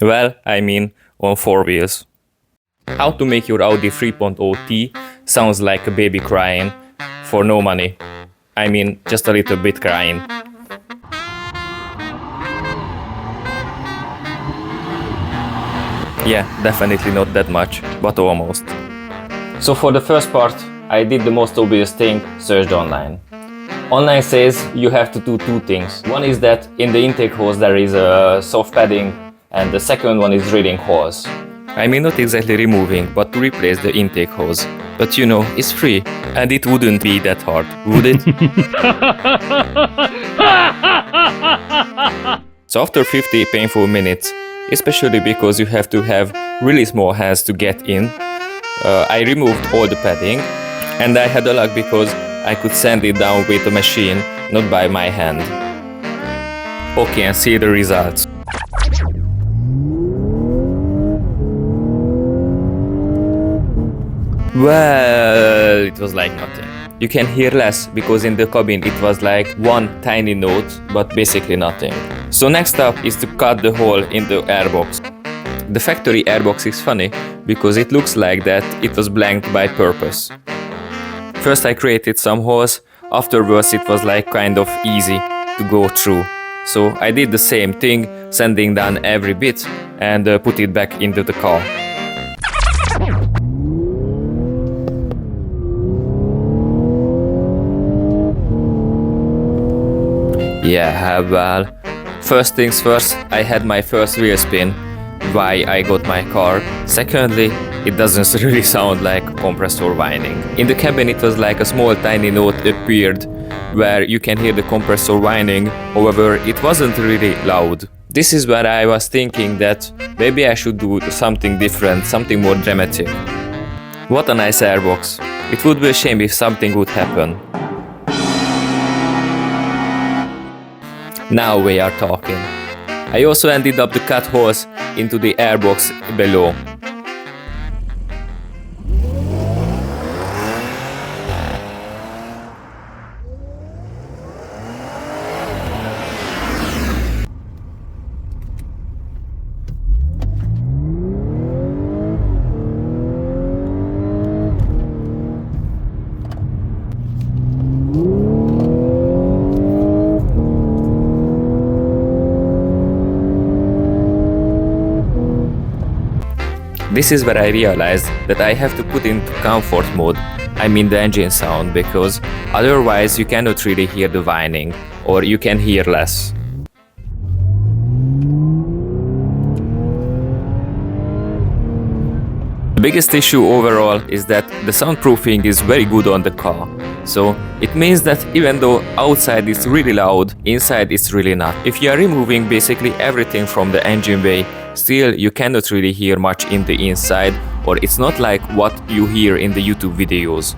Well, I mean on four wheels. How to make your Audi 3.0 T sounds like a baby crying for no money. I mean, just a little bit crying. Yeah, definitely not that much, but almost. So for the first part, I did the most obvious thing, searched online. Online says you have to do two things. One is that in the intake hose there is a soft padding, and the second one is drilling holes. I mean, not exactly removing, but to replace the intake hose. But you know, it's free, and it wouldn't be that hard, would it? So after 50 painful minutes, especially because you have to have really small hands to get in, I removed all the padding, and I had a luck because I could sand it down with a machine, not by my hand. Okay, and see the results. Well, it was like nothing. You can hear less because in the cabin it was like one tiny note, but basically nothing. So next up is to cut the hole in the airbox. The factory airbox is funny because it looks like that it was blanked by purpose. First I created some holes, afterwards it was like kind of easy to go through. So I did the same thing, sanding down every bit and put it back into the car. Yeah, well, first things first, I had my first wheel spin, why I got my car. Secondly, it doesn't really sound like compressor whining. In the cabin it was like a small tiny note appeared where you can hear the compressor whining, however it wasn't really loud. This is where I was thinking that maybe I should do something different, something more dramatic. What a nice airbox. It would be a shame if something would happen. Now we are talking. I also ended up to cut holes into the airbox below. This is where I realized that I have to put into comfort mode, I mean the engine sound, because otherwise you cannot really hear the whining, or you can hear less. The biggest issue overall is that the soundproofing is very good on the car. So it means that even though outside it's really loud, inside it's really not. If you are removing basically everything from the engine bay, still you cannot really hear much in the inside, or it's not like what you hear in the YouTube videos.